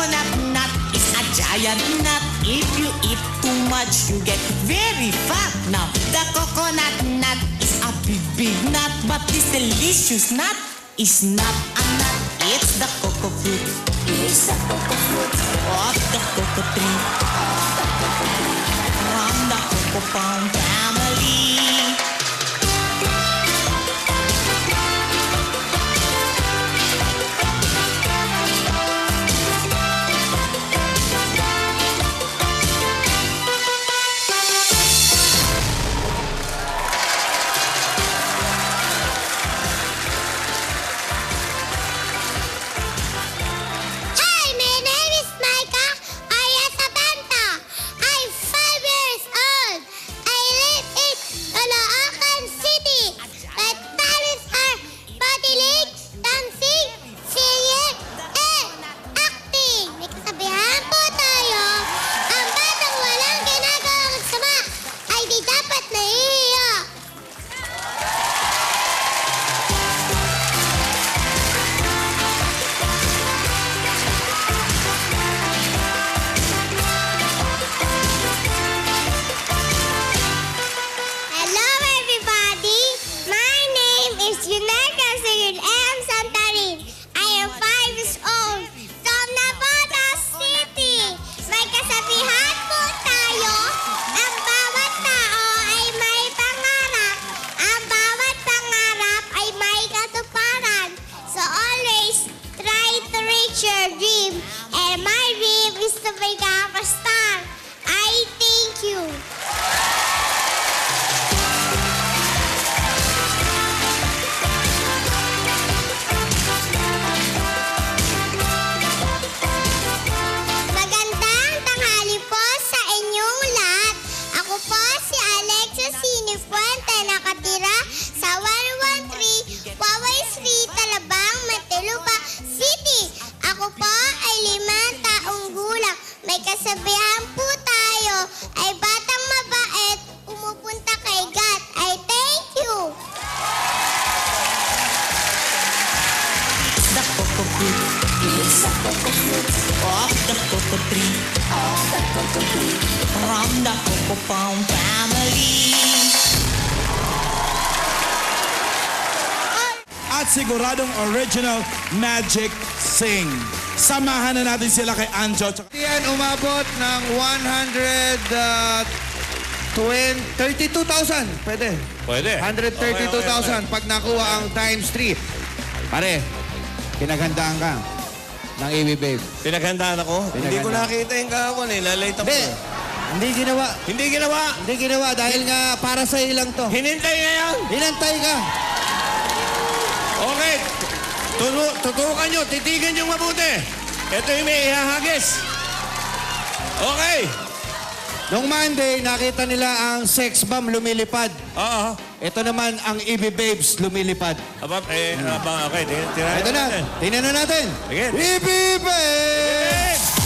coconut nut is a giant nut. If you eat too much, you get very fat. Now, the coconut nut is a big nut, but this delicious nut is not a nut. It's the cocoa fruit. It's the cocoa fruit of the cocoa tree. From the cocoa palm family. Your dream, and my dream is to become a star. I thank you. Magandang tanghali po sa inyong lahat. Ako po si Alexis Sinifuente, nakatira sa 113 Poway Street, Talabang, Muntinlupa City. Ako po ay 5 taong gulang. May kasabihan po tayo ay batang mabait, pumupunta kay God. I thank you. It's the cocoa fruit. It's the cocoa fruit of the cocoa tree. Of the cocoa tree. From the cocoa palm family. At siguradong original Magic Sing. Samahan na natin sila kay Anjo. Yan umabot ng 32,000. Pwede. Pwede. 132,000 pag nakuha ang times 3. Pare, pinaghandaan ka ng AV Babe. Pinaghandaan ako? Hindi ko nakita yung kahapon eh. Lalate ako. Hindi ginawa. Hindi ginawa. Hindi ginawa dahil nga para sa ilang to. Hinintay na yan. Hinantay ka. Okay. Tutukan nyo. Titigan nyo mabuti. Ito yung may ihahagis. Okay. Nung Monday, nakita nila ang sex bomb lumilipad. Oo. Ito naman ang EB Babes lumilipad. Okay. Ito na. Tingnan na natin. Sige. EB Babes!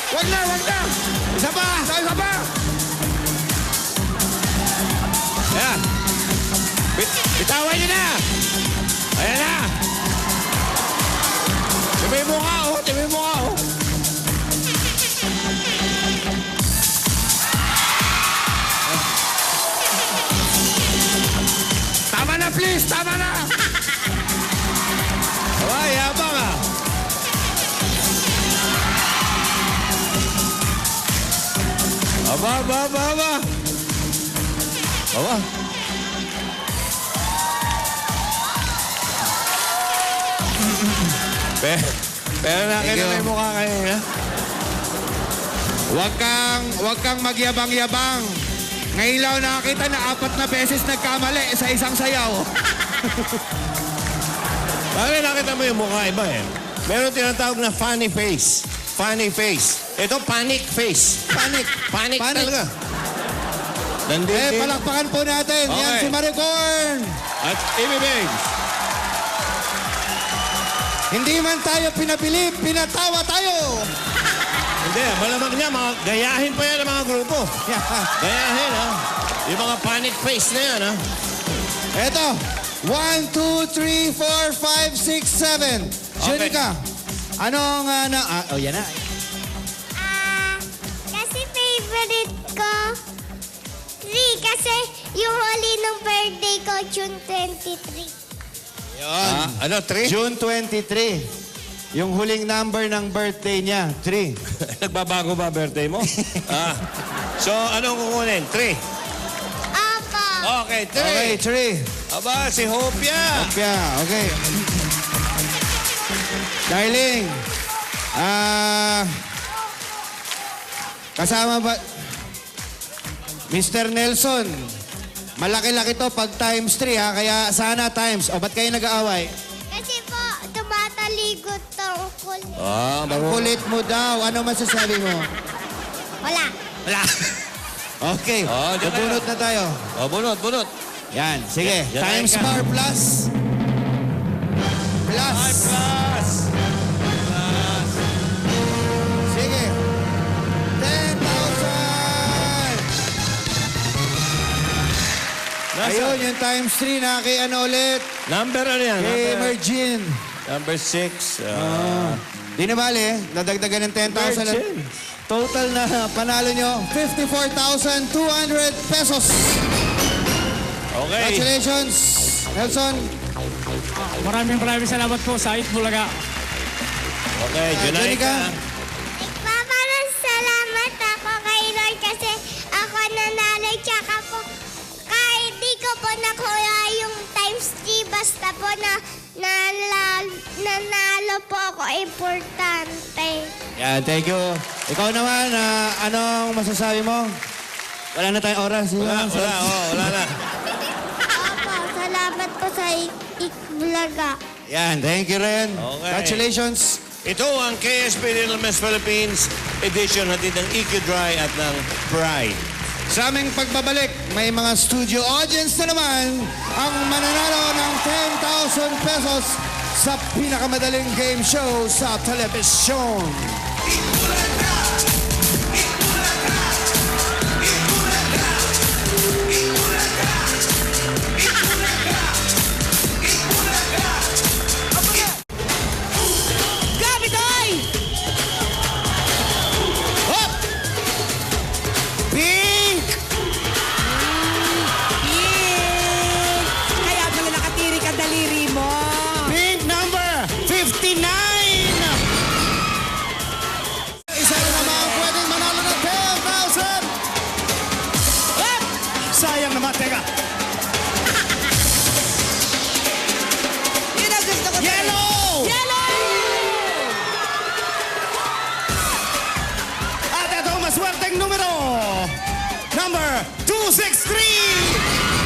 Wag na! Isa pa! Ayan. Bitawan nyo na! Ayan na! Tibi mo nga, oh! Tama na, please! Tama na! Ay, yabang ah! Aba. Pero nakita mo yung mukha kanina. Huwag kang magyabang-yabang. Ngayon lang nakakita na 4 na beses nagkamali sa isang sayaw. Bakit nakita mo yung mukha iba eh? Meron tinatawag na funny face. Funny face. Ito, panic face. Panic talaga. Nandito. Palakpakan po natin. Okay. Yan si Maricorn. At Amy Bangs. Hindi man tayo pinabilib, pinatawa tayo. Hindi, malamang niya, gayahin pa yan ang mga grupo. Gayahin, ha? Yung mga panic face na yan, ha? Eto. 1, 2, 3, 4, 5, 6, 7. Jenica, anong yan na. Kasi favorite ko 3 kasi yung huli ng birthday ko, June 23. Ano, 3? June 23. Yung huling number ng birthday niya, 3. Nagbabago ba birthday mo? So, anong kukunin? 3? Opo. Okay, 3. Okay, 3. Aba, si Hopia. Okay. Darling, kasama ba... Mr. Nelson, malaki-laki to pag times 3 ha, kaya sana times. O, ba't kayo nag-aaway? Kasi po, tumataligot ang kulit. Ang kulit mo daw. Ano masasabi mo? Wala. Okay, Diyan na. bunot na tayo. Bunot. Yan, sige. Yan, Times ka. bar plus. Plus. Sige. 10,000. Ayun, yung times 3 na kay ano ulit? Number ano yan? Kay Mergin. Number 6. Di na bali, nadagdagan ng 10,000. Mergin. Total na panalo nyo, 54,200 pesos. Okay. Congratulations, Nelson. Maraming salamat po sa Itbulaga. Okay, Jenica. Junaika. Parang salamat ako kay Lord kasi ako nanalo tsaka po kahit di ko po nakuha yung times 3 basta po nanalo po ako importante. Yan, thank you. Ikaw naman, anong masasabi mo? Wala na tayong oras. Wala na. Opo, salamat po sa Itbulaga. Yan, thank you rin. Okay. Congratulations. Ito ang KSP Little Miss Philippines edition hatid ng EQ Dry at ng Pride. Sa aming pagbabalik, may mga studio audience na naman ang mananalo ng 10,000 pesos sa pinakamadaling game show sa telebisyon. Gabitoy! Hop! Pink! Kaya pala nakatirik ang daliri mo. Pink number 59! Isa na naman ang pwedeng manalo ng 10,000! Sayang naman, teka. Yun ang gusto ko. Yellow! Yellow! At ito ang maswerteng numero. Number 263.